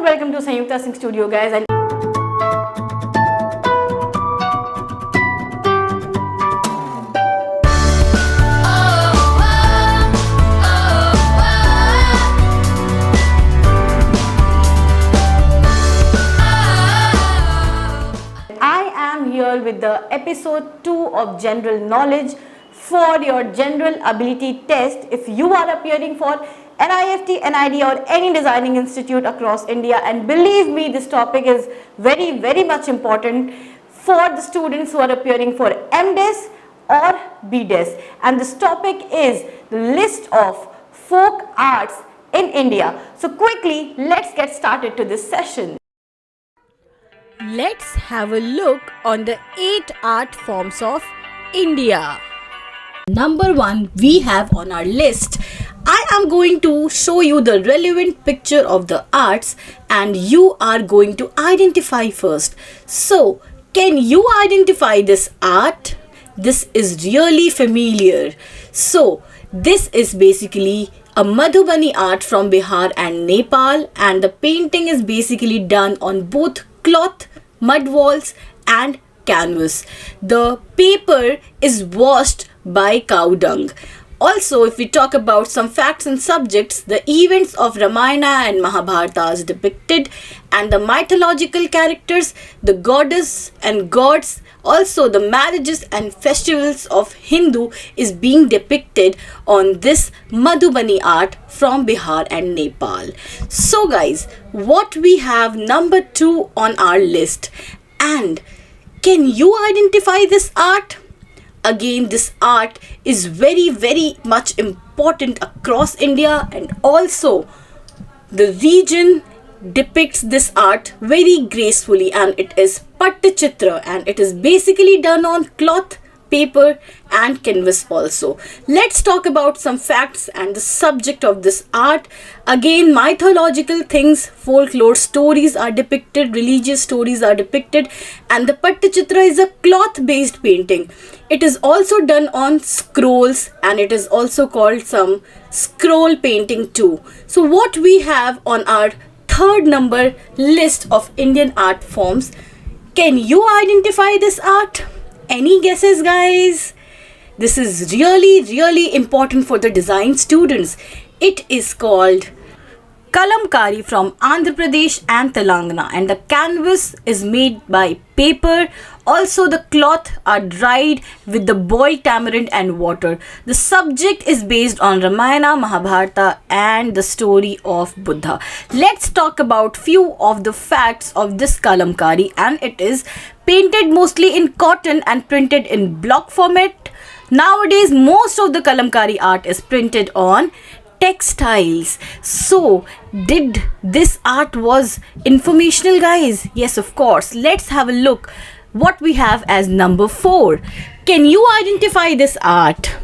welcome to Sanyukta Singh Studio, guys. And I am here with the episode 2 of General Knowledge for your General Ability Test. If you are appearing for NIFT, NID or any designing institute across India, and believe me, this topic is very much important for the students who are appearing for MDes or BDes, and this topic is the list of folk arts in India. So quickly, let's get started to this session. Let's have a look on the 8 art forms of India. Number 1 we have on our list. I am going to show you the relevant picture of the arts and you are going to identify first. So, can you identify this art? This is really familiar. So, this is basically a Madhubani art from Bihar and Nepal, and the painting is basically done on both cloth, mud walls and canvas. The paper is washed by cow dung. Also, if we talk about some facts and subjects, the events of Ramayana and Mahabharata is depicted, and the mythological characters, the goddess and gods, also the marriages and festivals of Hindu is being depicted on this Madhubani art from Bihar and Nepal. So guys, what we have number 2 on our list, and can you identify this art? Again, this art is very much important across India, and also the region depicts this art very gracefully, and it is Pattachitra, and it is basically done on cloth, paper and canvas also. Let's talk about some facts and the subject of this art. Again, mythological things, folklore stories are depicted, religious stories are depicted, and the Pattachitra is a cloth based painting. It is also done on scrolls, and it is also called some scroll painting too. So what we have on our 3rd number list of Indian art forms, can you identify this art? Any guesses, guys? This is really important for the design students. It is called Kalamkari from Andhra Pradesh and Telangana, and the canvas is made by paper. Also, the cloth are dried with the boiled tamarind and water. The subject is based on Ramayana, Mahabharata and the story of Buddha. Let's talk about few of the facts of this Kalamkari, and it is painted mostly in cotton and printed in block format. Nowadays, most of the Kalamkari art is printed on textiles. So, did this art was informational, guys? Yes, of course. Let's have a look what we have as number 4. Can you identify this art?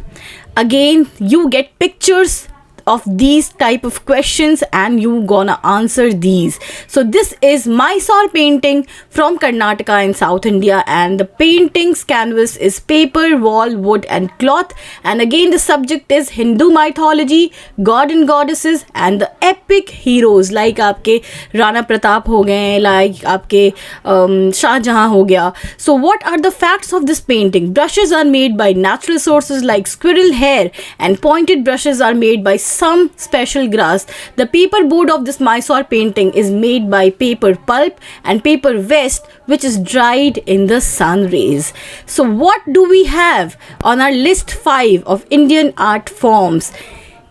Again, you get pictures of these type of questions and you gonna answer these. So this is Mysore painting from Karnataka in South India, and the painting's canvas is paper, wall, wood and cloth, and again the subject is Hindu mythology, god and goddesses and the epic heroes like आपके Rana Pratap हो गए, like आपके Shahjahan हो गया. So what are the facts of this painting? Brushes are made by natural sources like squirrel hair, and pointed brushes are made by some special grass. The paper board of this Mysore painting is made by paper pulp and paper waste, which is dried in the sun rays. So what do we have on our list 5 of Indian art forms?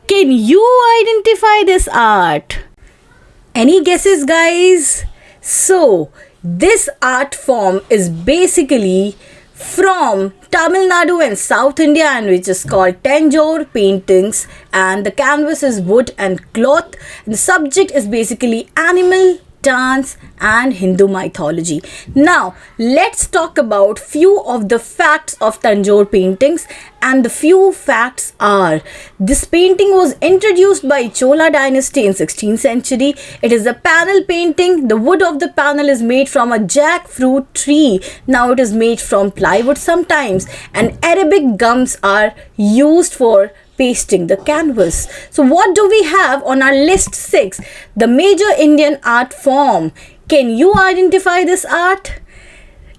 Can you identify this art? Any guesses, guys? So this art form is basically from Tamil Nadu and South India, and which is called Tanjore paintings, and the canvas is wood and cloth, and the subject is basically animal, dance and Hindu mythology. Now let's talk about few of the facts of Tanjore paintings, and the few facts are: this painting was introduced by Chola dynasty in 16th century. It is a panel painting. The wood of the panel is made from a jackfruit tree. Now it is made from plywood sometimes, and Arabic gums are used for pasting the canvas. So what do we have on our list 6? The major Indian art form. Can you identify this art?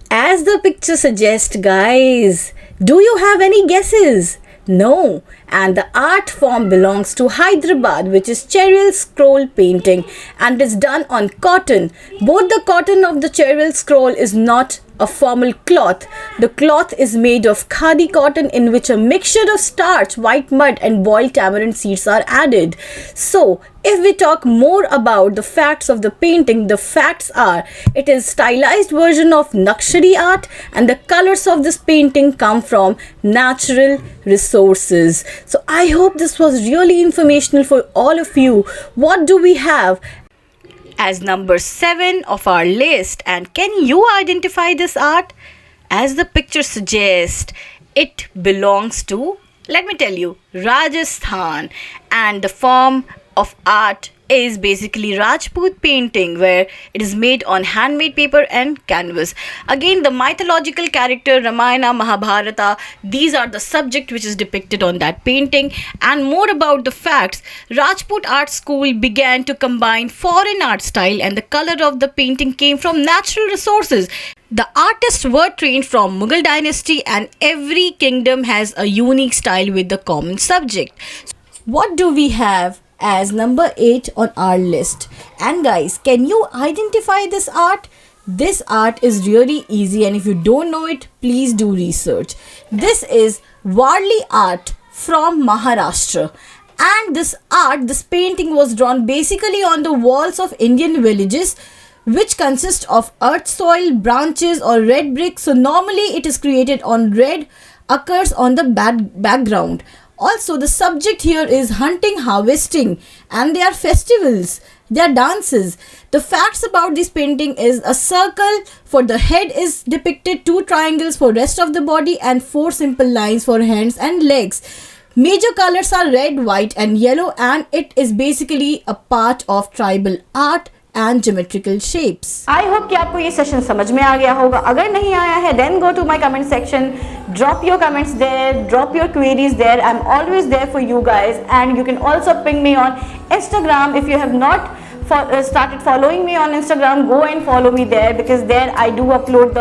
As the picture suggests, guys, do you have any guesses? No, and the art form belongs to Hyderabad, which is Cheryl scroll painting, and is done on cotton. Both the cotton of the Cheryl scroll is not a formal cloth. The cloth is made of khadi cotton, in which a mixture of starch, white mud and boiled tamarind seeds are added. So, if we talk more about the facts of the painting, the facts are it is stylized version of Nakshari art, and the colors of this painting come from natural resources. So I hope this was really informational for all of you. What do we have as number 7 of our list, and can you identify this art? As the picture suggests, it belongs to, let me tell you, Rajasthan, and the form of art is basically Rajput painting, where it is made on handmade paper and canvas. Again, the mythological character Ramayana, Mahabharata, these are the subject which is depicted on that painting. And more about the facts, Rajput art school began to combine foreign art style, and the color of the painting came from natural resources. The artists were trained from Mughal dynasty, and every kingdom has a unique style with the common subject. What do we have as number 8 on our list? And guys, can you identify this art? This art is really easy, and if you don't know it, please do research. This is Warli art from Maharashtra, and this painting was drawn basically on the walls of Indian villages, which consist of earth, soil, branches or red bricks. So normally it is created on red, occurs on the background. Also, the subject here is hunting, harvesting, and they are festivals, they are dances. The facts about this painting is a circle for the head is depicted, 2 triangles for rest of the body, and 4 simple lines for hands and legs. Major colors are red, white and yellow, and it is basically a part of tribal art and geometrical shapes. I hope कि आपको ये session समझ में आ गया होगा. अगर नहीं आया है, then go to my comment section, drop your comments there, drop your queries there. I'm always there for you guys, and you can also ping me on Instagram. If you have not started following me on Instagram, go and follow me there, because there I do upload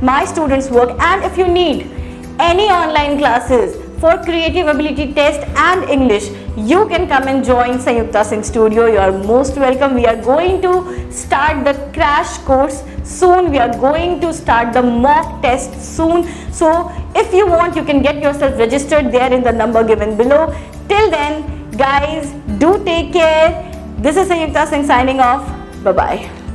my students' work. And if you need any online classes for creative ability test and English, you can come and join Sanyukta Singh Studio. You are most welcome. We are going to start the crash course soon. We are going to start the mock test soon. So if you want, you can get yourself registered there in the number given below. Till then, guys, do take care. This is Sanyukta Singh signing off. Bye-bye.